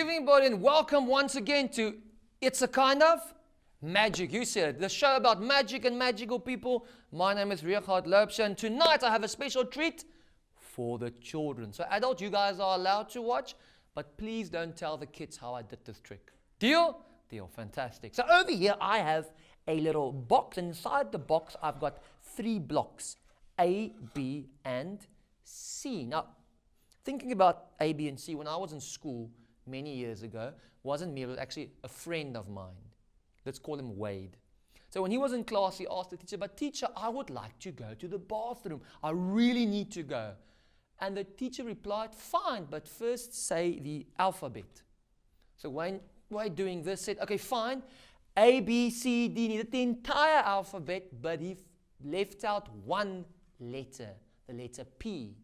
evening, everybody, and welcome once again to It's a Kind of Magic. You said it, the show about magic and magical people. My name is Richard Loopsje, and tonight I have a special treat for the children. So adults, you guys are allowed to watch, but please don't tell the kids how I did this trick. Deal? Deal. Fantastic. So over here I have a little box. Inside the box I've got 3 blocks, A, B, and C. Now, thinking about A, B, and C, when I was in school many years ago, wasn't me, it was actually a friend of mine. Let's call him Wade. So when he was in class, he asked the teacher, "But teacher, I would like to go to the bathroom. I really need to go." And the teacher replied, "Fine, but first say the alphabet." So when Wade doing this said, "Okay, fine, A, B, C, D," needed the entire alphabet, but he left out one letter, the letter P.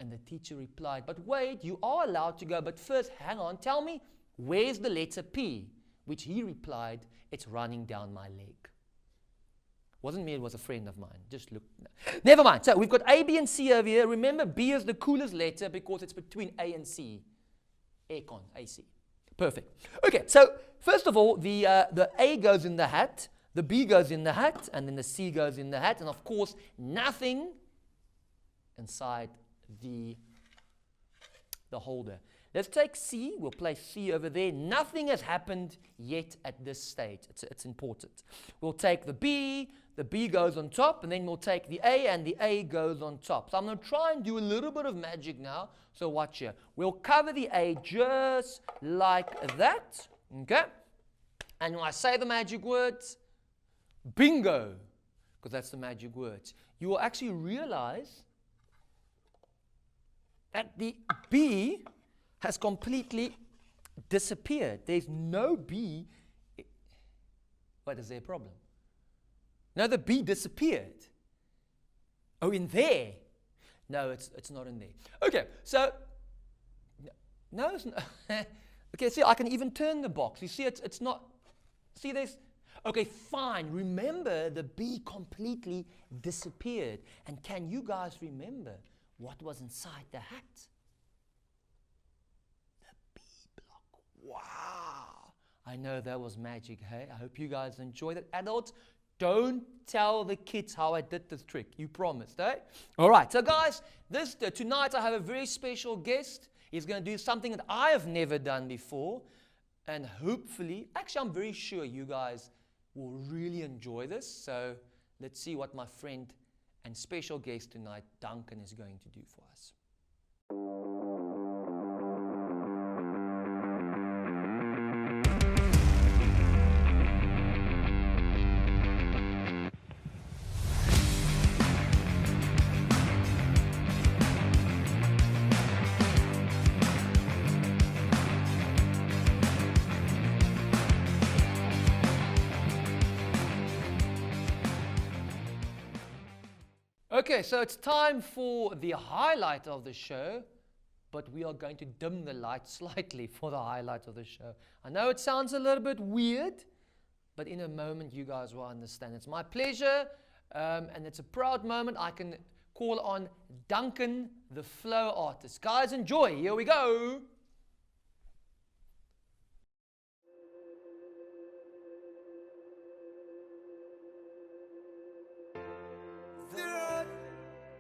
And the teacher replied, "But Wade, you are allowed to go, but first, hang on, tell me, where's the letter P?" Which he replied, "It's running down my leg." Wasn't me, it was a friend of mine. Just look. Never mind. So we've got A, B, and C over here. Remember, B is the coolest letter because it's between A and C. Aircon, AC. Perfect. Okay, so first of all, the A goes in the hat, the B goes in the hat, and then the C goes in the hat, and of course, nothing inside the holder. Let's take C. We'll place C over there. Nothing has happened yet at this stage. It's important. We'll take the B goes on top, and then we'll take the A, and the A goes on top. So I'm going to try and do a little bit of magic now. So watch here. We'll cover the A just like that. Okay? And when I say the magic words, bingo, because that's the magic words, you will actually realize that the B has completely disappeared. There's no B. What, is there a problem? No, the B disappeared. Oh, in there? No, it's not in there. Okay, so, no, it's not. Okay, see, I can even turn the box. You see, it's not, see there's, okay, fine. Remember, the B completely disappeared. And can you guys remember what was inside the hat? The B block. Wow. I know that was magic, hey? I hope you guys enjoyed it. Adults, don't tell the kids how I did this trick. You promised, eh? All right. So, guys, tonight I have a very special guest. He's going to do something that I have never done before. And hopefully, actually, I'm very sure you guys will really enjoy this. So, let's see what my friend and special guest tonight, Duncan, is going to do for us. Okay, so it's time for the highlight of the show, but we are going to dim the light slightly for the highlight of the show. I know it sounds a little bit weird, but in a moment you guys will understand. It's my pleasure, and it's a proud moment. I can call on Duncan, the flow artist. Guys, enjoy. Here we go.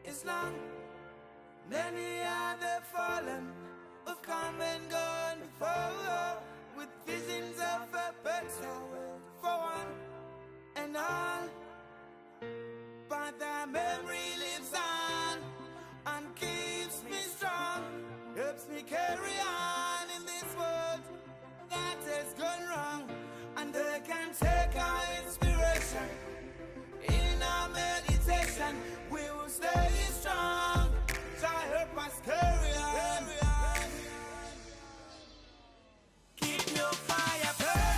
It's long, many are the fallen, who've come and gone before, with visions of a better world for one and all. But the memory lives on and keeps me strong, helps me carry on in this world that has gone wrong. And they can take our inspiration in our meditation. We will stay strong, so help us carry on. Keep your fire burning.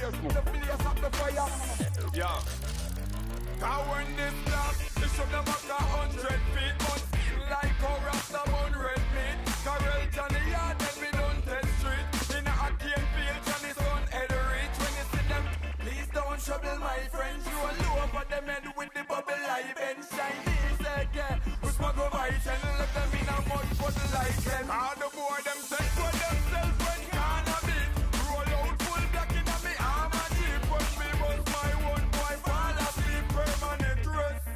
the blaze of the fire. Yeah. Cause when this blast, it should them up to 100 feet. But like how Rasta bun red meat. Carol Johnny Yard, then we don't test street. In a cane field, Johnny's son head reach. When you see them, please don't trouble my friends. You are low over them head with the bubble light and shine. He said, yeah, we smoke over it and let them in a mud put like them. All the boy them take for themselves when cannabis. Roll out full black in a me arm and jeep. When me was my one boy fall asleep, permanent rest.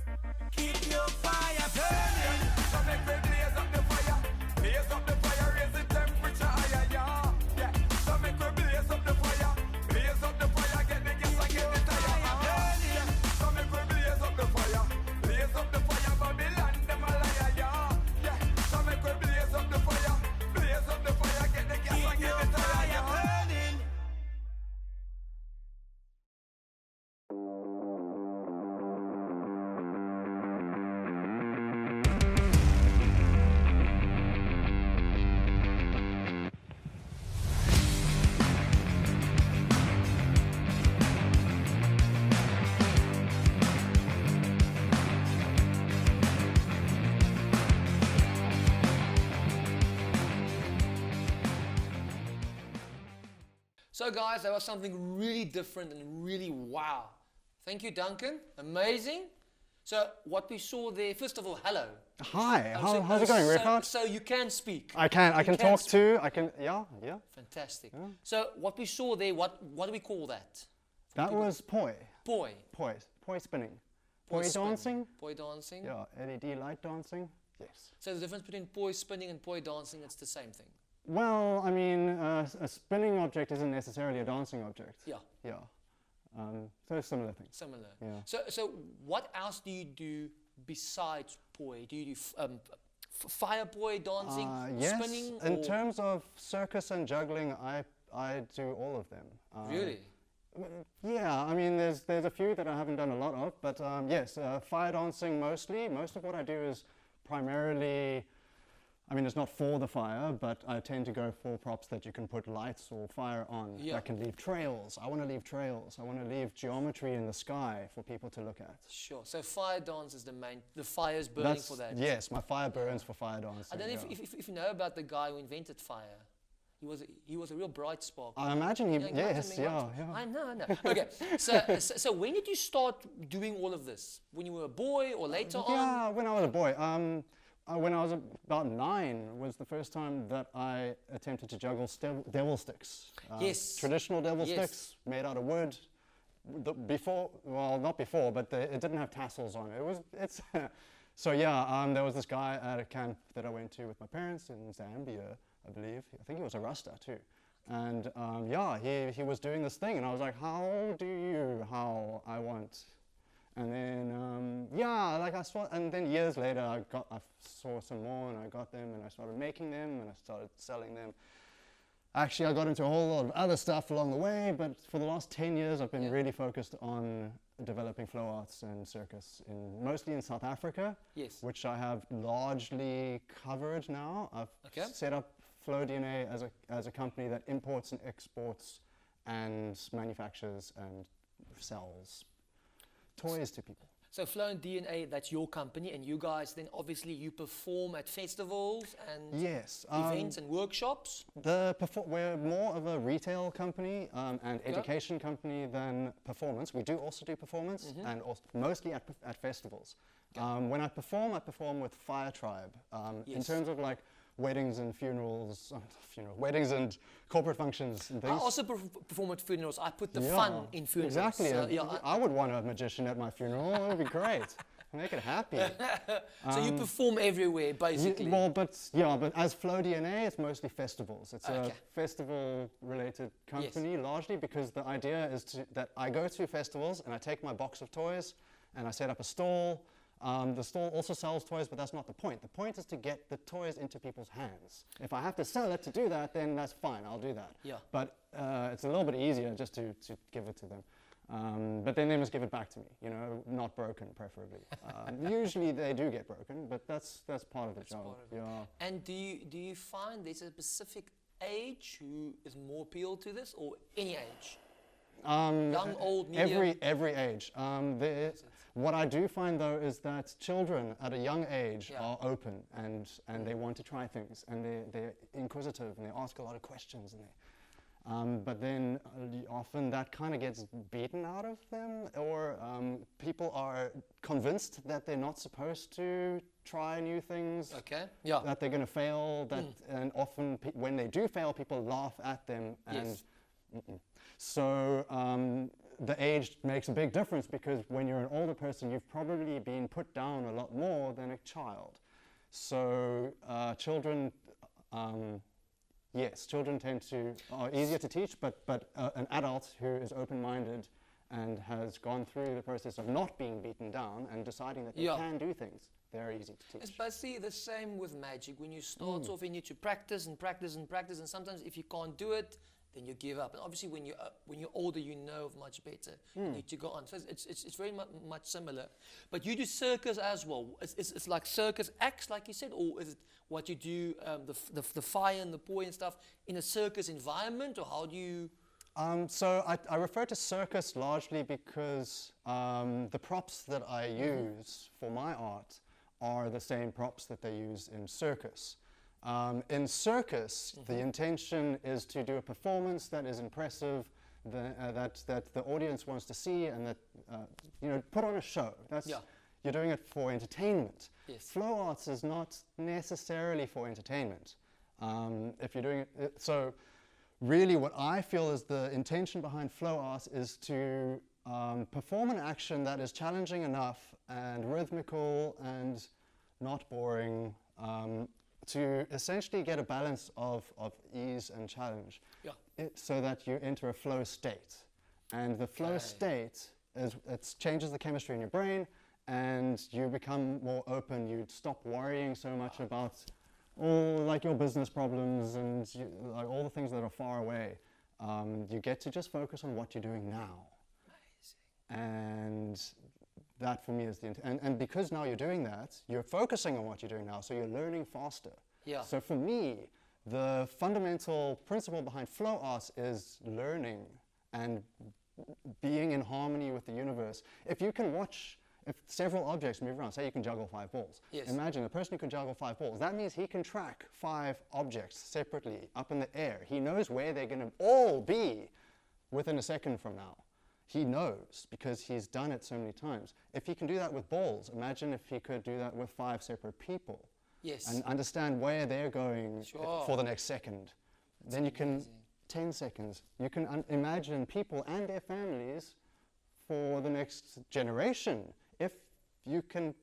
Keep your fire burning. So make me blaze up the fire. Blaze up the fire, raise the temperature higher, yeah. Yeah. So make me blaze up the fire. Blaze up the fire, get the gas and get the tire. Yeah. So make me blaze up the fire. Blaze up the fire, Babylon, them a liar, yeah. Yeah. So make me blaze up the fire. Blaze up the fire, get the gas and get the tire, yeah. Burning. So guys, that was something really different and really wow. Thank you, Duncan. Amazing. So what we saw there, first of all, hello. Hi, how's it going, Richard? So you can speak. I can talk speak. too. Yeah. Fantastic. Yeah. So what we saw there, what do we call that? That was poi. Poi. Poi spinning. Poi spin. dancing. Poi dancing. Yeah, LED light dancing. Yes. So the difference between poi spinning and poi dancing, it's the same thing. Well, I mean, a spinning object isn't necessarily a dancing object. Yeah. Yeah. So similar things. Similar. Yeah. So what else do you do besides poi? Do you do fire poi dancing, yes. spinning? In terms of circus and juggling, I do all of them. Really? Yeah, I mean, there's a few that I haven't done a lot of, but yes, fire dancing mostly. Most of what I do is primarily, I mean, it's not for the fire, but I tend to go for props that you can put lights or fire on. Yeah. That can leave trails. I want to leave trails. I want to leave geometry in the sky for people to look at. Sure. So fire dance is the main, the fire's burning for that. Yes, my fire burns for fire dancing. I don't know if you know about the guy who invented fire. He was a real bright spark. I imagine he, yes, yeah. I know. Okay, so when did you start doing all of this? When you were a boy or later on? Yeah, when I was a boy. When I was about 9 was the first time that I attempted to juggle devil sticks. Yes. Traditional devil sticks made out of wood. Not before, but it didn't have tassels on it. So yeah, there was this guy at a camp that I went to with my parents in Zambia, I believe. I think he was a Rasta too. And yeah, he was doing this thing, and I was like, how I want. And then, yeah, like I saw, and then years later I saw some more and I got them and I started making them and I started selling them. Actually, I got into a whole lot of other stuff along the way, but for the last 10 years I've been really focused on developing flow arts and circus, mostly in South Africa, which I have largely covered now. I've set up Flow DNA as a company that imports and exports and manufactures and sells toys to people. So Flow and DNA, that's your company, and you guys then obviously you perform at festivals and Yes. events and workshops. We're more of a retail company and education company than performance. We do also do performance and also mostly at festivals. When I perform with Fire Tribe. In terms of like weddings and funerals, weddings and corporate functions and I things. also perform at funerals. I put the fun in funerals. Exactly. So, I would want a magician at my funeral. It would be great. Make it happy. So you perform everywhere, basically. But as Flow DNA, it's mostly festivals. It's a festival-related company, largely because the idea is that I go to festivals and I take my box of toys and I set up a stall. The stall also sells toys, but that's not the point. The point is to get the toys into people's hands. If I have to sell it to do that, then that's fine, I'll do that. Yeah. But it's a little bit easier just to give it to them. But then they must give it back to me, not broken, preferably. Usually they do get broken, but that's part of the job. Yeah. And do you find there's a specific age who is more appealed to this, or any age? Young, old, medium? Every age. What I do find though is that children at a young age are open and they want to try things, and they're inquisitive and they ask a lot of questions, and but then often that kind of gets beaten out of them, or people are convinced that they're not supposed to try new things, that they're going to fail, and often when they do fail, people laugh at them, and so the age makes a big difference, because when you're an older person, you've probably been put down a lot more than a child. So children, children are easier to teach, but an adult who is open-minded and has gone through the process of not being beaten down and deciding that they can do things, they're easy to teach. It's basically the same with magic. When you start off, you need to practice and practice and practice, and sometimes if you can't do it, then you give up. And obviously, when you're older, you know much better. You need to go on. So it's very much similar. But you do circus as well. It's like circus acts, like you said, or is it what you do, the fire and the poi and stuff, in a circus environment, or how do you? So I refer to circus largely because the props that I use for my art are the same props that they use in circus. In circus, the intention is to do a performance that is impressive, that the audience wants to see, and that put on a show. You're doing it for entertainment. Flow arts is not necessarily for entertainment. If you're doing it, so really, what I feel is the intention behind flow arts is to perform an action that is challenging enough and rhythmical and not boring. To essentially get a balance of ease and challenge, so that you enter a flow state. And the flow state, it changes the chemistry in your brain, and you become more open. You stop worrying so much about your business problems and like all the things that are far away. You get to just focus on what you're doing now. Amazing. And that for me is the intent. And because now you're doing that, you're focusing on what you're doing now, so you're learning faster. So for me, the fundamental principle behind flow arts is learning and being in harmony with the universe. If you can watch, if several objects move around, say you can juggle 5 balls. Imagine a person who can juggle 5 balls. That means he can track 5 objects separately up in the air. He knows where they're going to all be within a second from now. He knows because he's done it so many times. If he can do that with balls, imagine if he could do that with 5 separate people. And understand where they're going for the next second. Then you can, 10 seconds, you can imagine people and their families for the next generation. If you can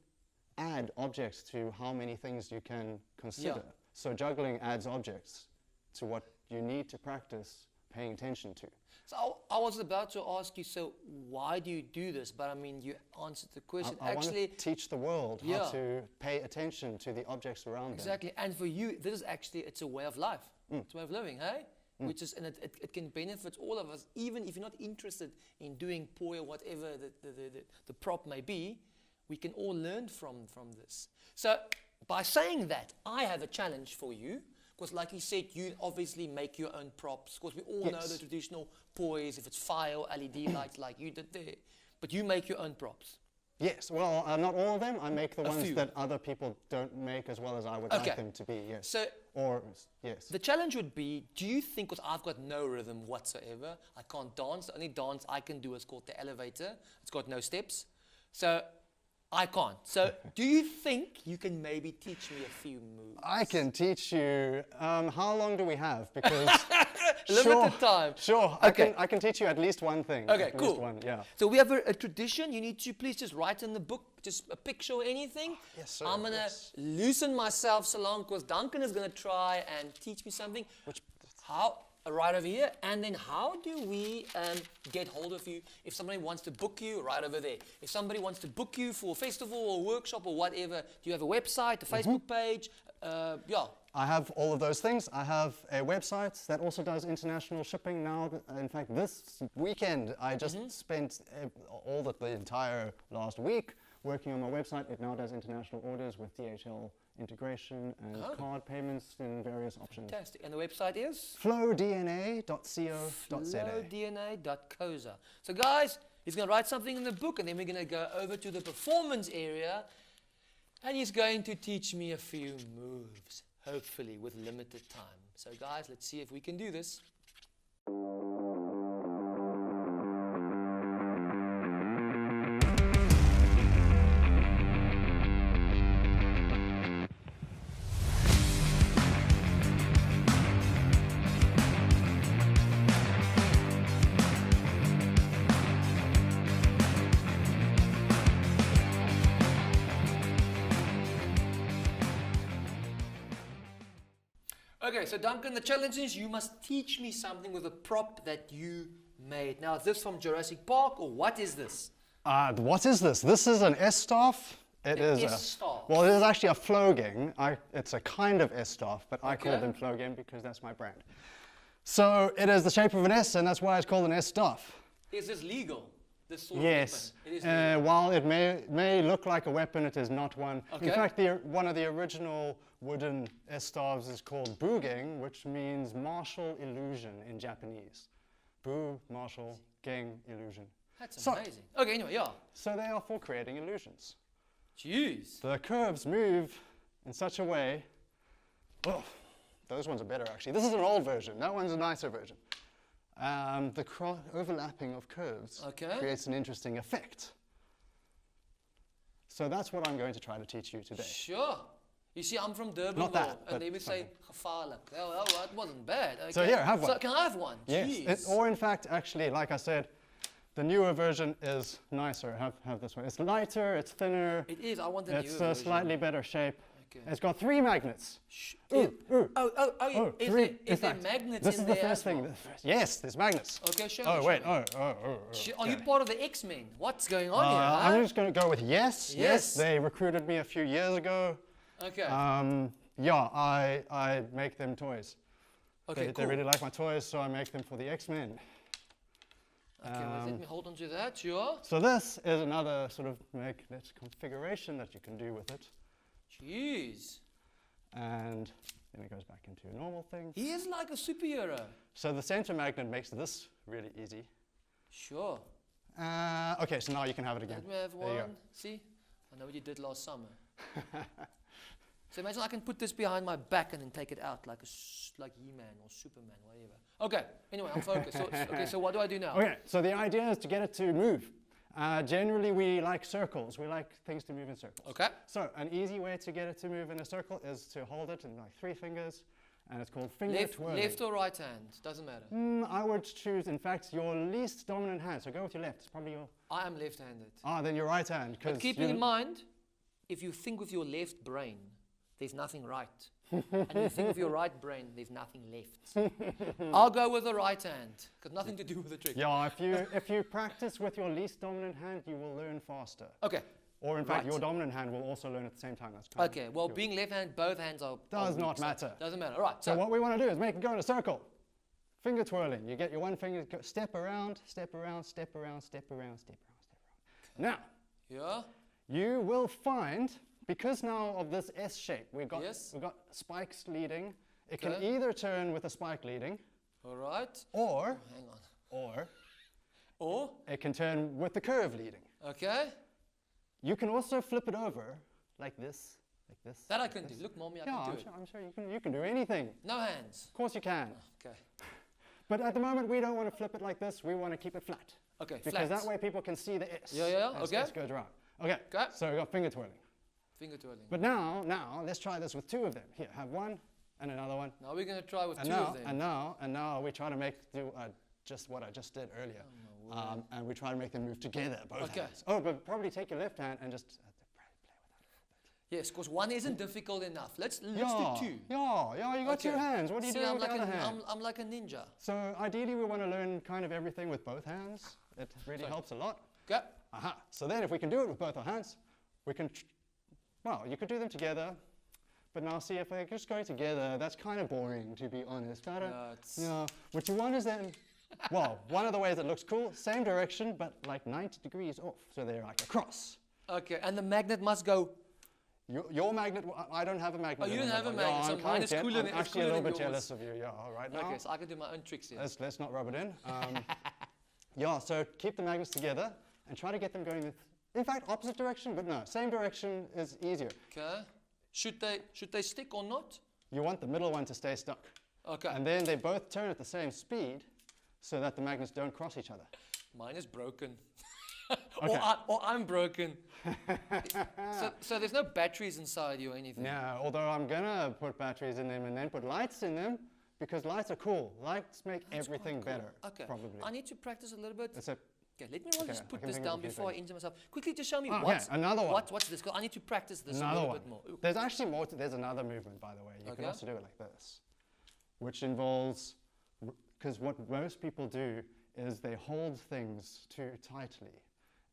add objects to how many things you can consider. So juggling adds objects to what you need to practice paying attention to. So I was about to ask you, so why do you do this? But I mean, you answered the question. I want to teach the world how to pay attention to the objects around them. Exactly. And for you, this is actually, it's a way of life. It's a way of living, hey? Which is, and it can benefit all of us, even if you're not interested in doing poi or whatever the prop may be. We can all learn from this. So by saying that, I have a challenge for you. Because like you said, you obviously make your own props. Because we all know the traditional pois, if it's fire or LED lights like you did there. But you make your own props. Yes, well, not all of them. I make the ones few. that other people don't make as well as I would Okay. like them to be, yes. So Or, yes. the challenge would be, do you think, because I've got no rhythm whatsoever, I can't dance, the only dance I can do is called the elevator. It's got no steps. So I can't. So do you think you can maybe teach me a few moves? I can teach you. How long do we have? Because Limited time. Sure, Okay. I can teach you at least one thing. Okay, at cool. Least one, yeah. So we have a tradition. You need to please just write in the book, just a picture or anything. Yes, sir, I'm going to yes. loosen myself so long because Duncan is going to try and teach me something. How? Right over here. And then how do we get hold of you if somebody wants to book you? Right over there. If somebody wants to book you for a festival or workshop or whatever, do you have a website, a Facebook page? Yeah. I have all of those things. I have a website that also does international shipping now. In fact, this weekend, I just spent the entire last week working on my website. It now does international orders with DHL integration and card payments in various options. Fantastic. And the website is? flowdna.co.za. flowdna.co.za. So guys, he's going to write something in the book and then we're going to go over to the performance area and he's going to teach me a few moves, hopefully with limited time. So guys, let's see if we can do this. Okay, so Duncan, the challenge is you must teach me something with a prop that you made. Now, is this from Jurassic Park or what is this? What is this? This is an S-staff. It is S-staff. Well, it is actually a flogging. It's a kind of S-staff, but I call Okay. them flogging because that's my brand. So it is the shape of an S, and that's why it's called an S-staff. Is this legal? This sort Yes. of weapon? It is legal. While it may look like a weapon, it is not one. Okay. In fact, one of the original wooden S-staves is called bugeng, which means martial illusion in Japanese. Bu, martial, geng, illusion. That's So- amazing. Okay, anyway, yeah. So they are for creating illusions. Jeez. The curves move in such a way. Oh, those ones are better actually. This is an old version. That one's a nicer version. The overlapping of curves creates an interesting effect. So that's what I'm going to try to teach you today. Sure. You see, I'm from Durban, Not that, and they would say, gevaarlijk. Well, that wasn't bad. Okay. So here, have one. So can I have one? Yes. Jeez. Or in fact, actually, like I said, the newer version is nicer. Have this one. It's lighter, it's thinner. It is. I want the It's newer a version. slightly better shape. Okay. It's got 3 magnets. Oh, Ooh. yeah. Is three. there, In is there fact, magnets this in is the there first as thing. well? Yes, there's magnets. Okay, show Oh me. wait. show me. Are you okay. part of the X-Men? What's going on here? I'm Huh? just going to go with yes. Yes. They recruited me a few years ago. Okay. Yeah, I make them toys. Okay, They cool. really like my toys, so I make them for the X-Men. Okay, well, let me hold on to that. Sure. So this is another sort of magnet configuration that you can do with it. Jeez. And then it goes back into a normal thing. He is like a superhero. So the center magnet makes this really easy. Sure. Okay, so now you can have it again. Let me have There you go. one. See? I know what you did last summer. So imagine I can put this behind my back and then take it out like like He-Man or Superman, whatever. Okay, anyway, I'm focused. So what do I do now? Okay, so the idea is to get it to move. Generally, we like circles. We like things to move in circles. Okay. So an easy way to get it to move in a circle is to hold it in like 3 fingers, and it's called finger twirling. Left or right hand, doesn't matter. I would choose, in fact, your least dominant hand. So go with your left. It's probably your... I am left-handed. Then your right hand. But keeping in mind, if you think with your left brain, there's nothing right. And you think with your right brain, there's nothing left. I'll go with the right hand. Got nothing to do with the trick. Yeah, if you practice with your least dominant hand, you will learn faster. Okay. Or in fact, Right. your dominant hand will also learn at the same time. That's kind Okay, of well, your- being left-handed, both hands are... Does are not weak, so matter. Doesn't matter. All right, So what we want to do is make it go in a circle. Finger twirling. You get your one finger, step around, step around, step around, step around, step around, step around. Now, Yeah? you will find, because now of this S shape, we've got Yes. spikes leading. It can Okay. either turn with a spike leading, All right. or Hang on. or Or? it can turn with the curve leading. Okay. You can also flip it over like this, like this. That I like can this. do. Look, mommy, I Yeah, can do it. I'm sure you can do anything. No hands. Of course you can. Okay. But at the moment, we don't want to flip it like this. We want to keep it flat. Okay, Because flat. that way people can see the S. Yeah, as okay. S goes around. Okay, Okay. so we got finger twirling. Finger twirling. But now, let's try this with two of them. Here, have one and another one. Now we're going to try with And two now, of them. and now we try to do just what I just did earlier. And we try to make them move together, both Okay. hands. Oh, but probably take your left hand and just play with that. Yes, because one isn't difficult enough. Let's do two. Yeah, you got two Okay. hands. What do you See, do I'm with like the other a, hand? I'm like a ninja. So ideally, we want to learn kind of everything with both hands. It really helps a lot. Okay. Aha. So then if we can do it with both our hands, we can, well, you could do them together. But now see, if they're just going together, that's kind of boring, to be honest. What you want is then, well, one of the ways it looks cool, same direction, but like 90 degrees off. So they're like across. Okay, and the magnet must go. Your magnet, I don't have a magnet. Oh, you don't have a anymore. magnet, so I mine is can't cooler get- than I'm it's actually a cooler little than bit yours. jealous of you, right now. Okay, so I can do my own tricks here. Let's not rub it in. Yeah, so keep the magnets together and try to get them going in fact, opposite direction, but no, same direction is easier. Okay. Should they stick or not? You want the middle one to stay stuck. Okay. And then they both turn at the same speed so that the magnets don't cross each other. Mine is broken. Okay. or I'm broken. so there's no batteries inside you or anything? Yeah, although I'm gonna put batteries in them and then put lights in them because lights are cool. Lights make everything better, Okay. probably. I need to practice a little bit. It's a, Okay, let me Okay, just I put can this think of a down few before I things. injure myself. Quickly, just show me okay, another one. What's this? I need to practice this a Another little one. bit more. Ooh. There's actually more. There's another movement, by the way. You can Okay. also do it like this, which involves, because what most people do is they hold things too tightly,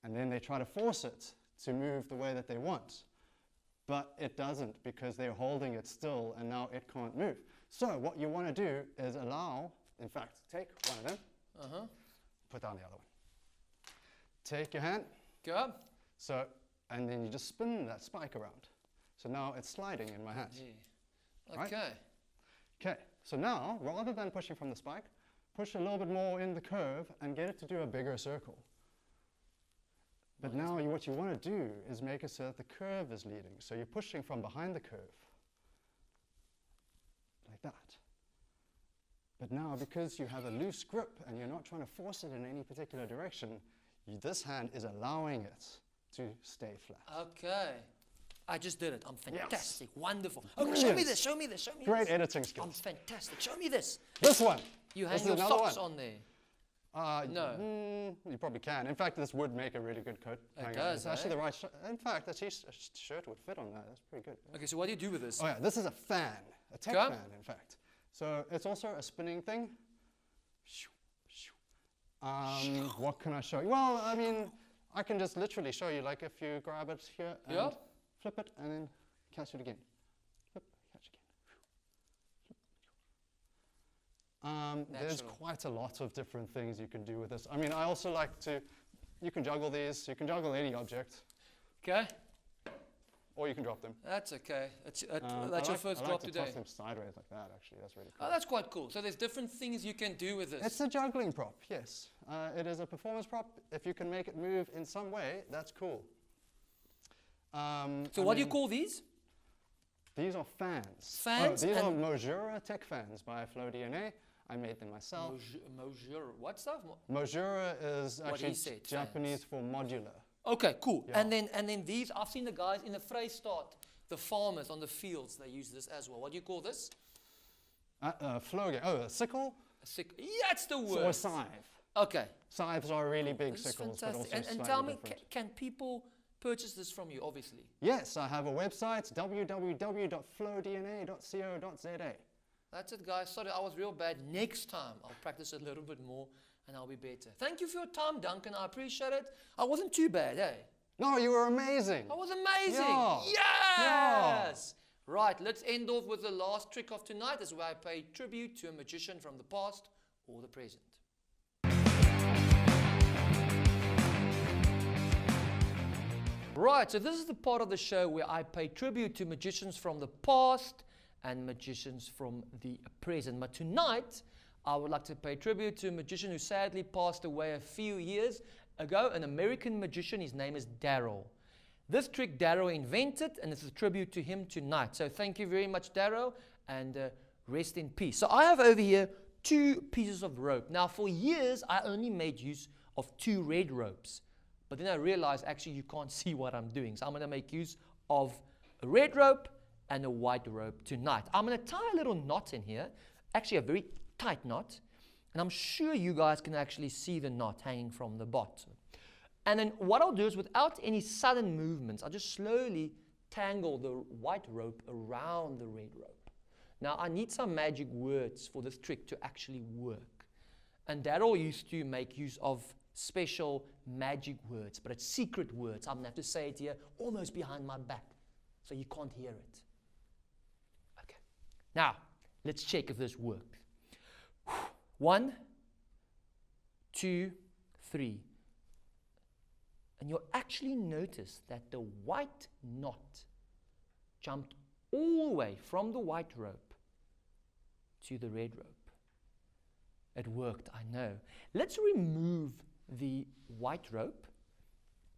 and then they try to force it to move the way that they want. But it doesn't because they're holding it still, and now it can't move. So what you want to do is allow, in fact, take one of them, put down the other one. Take your hand. Go. So, and then you just spin that spike around. So now it's sliding in my hands. Yeah. Right? Okay. Okay, so now, rather than pushing from the spike, push a little bit more in the curve and get it to do a bigger circle. But now what you want to do is make it so that the curve is leading. So you're pushing from behind the curve, like that. But now, because you have a loose grip and you're not trying to force it in any particular direction, this hand is allowing it to stay flat. Okay. I just did it. I'm fantastic. Wonderful. Okay, Brilliant. show me this. Show me this. Show me Great this. editing I'm skills. fantastic. Show me this. This one. You This hang is your another socks one. on there. No. You probably can. In fact, this would make a really good coat. It hanger. does, It's actually eh? the right shirt. In fact, a shirt would fit on that. That's pretty good. Okay, so what do you do with this? Oh yeah, this is a fan, a tech Okay. fan, in fact. So it's also a spinning thing. What can I show you? Well, I mean, I can just literally show you, like if you grab it here and Yeah. flip it and then catch it again. Flip, catch again. There's Natural. quite a lot of different things you can do with this. I mean, I also like to, you can juggle these, you can juggle any object, Okay. or you can drop them. That's okay. That's I your like- first I drop like to today. toss them sideways like that, actually. That's really cool. Oh, that's quite cool. So there's different things you can do with this. It's a juggling prop, yes. It is a performance prop. If you can make it move in some way, that's cool. So what do you call these? These are fans. Fans These are and- Mojura tech fans by FlowDNA. I made them myself. Mojura. What stuff? Mojura is What he actually said, Japanese for modular. Okay, cool. Yeah. And then these, I've seen the guys in the Vrystaat, the farmers on the fields, they use this as well. What do you call this? Flow game. Oh, a sickle Yeah, that's the or a word. scythe. Okay. Scythes are really big This is sickles, but fantastic. also And slightly tell me, different. can people purchase this from you, obviously? Yes, I have a website, www.flowdna.co.za. That's it, guys. Sorry, I was real bad. Next time, I'll practice a little bit more and I'll be better. Thank you for your time, Duncan. I appreciate it. I wasn't too bad, eh? No, you were amazing. I was amazing. Yeah. Yes. Right, let's end off with the last trick of tonight. This is where I pay tribute to a magician from the past or the present. Right, so this is the part of the show where I pay tribute to magicians from the past and magicians from the present. But tonight, I would like to pay tribute to a magician who sadly passed away a few years ago, an American magician. His name is Daryl. This trick Darrow invented, and it's a tribute to him tonight. So thank you very much, Darrow, and rest in peace. So I have over here 2 pieces of rope. Now, for years, I only made use of 2 red ropes. But then I realized, actually, you can't see what I'm doing. So I'm going to make use of a red rope and a white rope tonight. I'm going to tie a little knot in here, actually a very tight knot. And I'm sure you guys can actually see the knot hanging from the bottom. And then what I'll do is, without any sudden movements, I'll just slowly tangle the white rope around the red rope. Now, I need some magic words for this trick to actually work. And Darryl used to make use of special magic words, but it's secret words. I'm going to have to say it here almost behind my back, so you can't hear it. Okay. Now, let's check if this worked. 1, 2, 3. And you'll actually notice that the white knot jumped all the way from the white rope to the red rope. It worked, I know. Let's remove the white rope,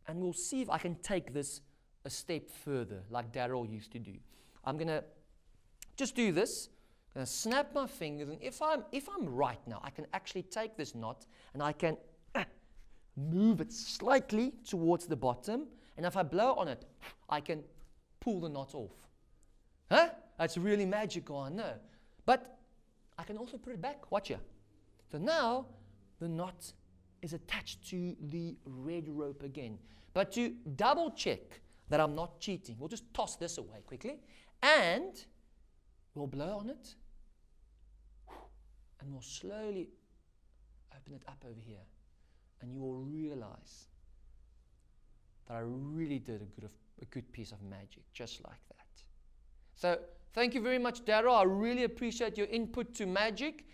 and we'll see if I can take this a step further, like Darryl used to do. I'm going to just do this. I'm going to snap my fingers, and if I'm right now, I can actually take this knot, and I can move it slightly towards the bottom, and if I blow on it, I can pull the knot off. Huh? That's really magical, I know. But I can also put it back. Watch here. So now the knot is attached to the red rope again. But to double check that I'm not cheating, we'll just toss this away quickly, and we'll blow on it, and we'll slowly open it up over here. And you will realize that I really did a good piece of magic, just like that. So thank you very much, Darryl. I really appreciate your input to magic.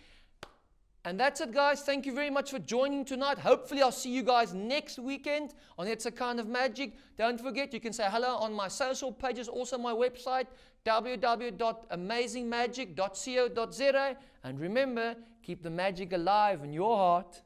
And that's it, guys. Thank you very much for joining tonight. Hopefully, I'll see you guys next weekend on It's a Kind of Magic. Don't forget, you can say hello on my social pages, also my website, www.amazingmagic.co.za. And remember, keep the magic alive in your heart.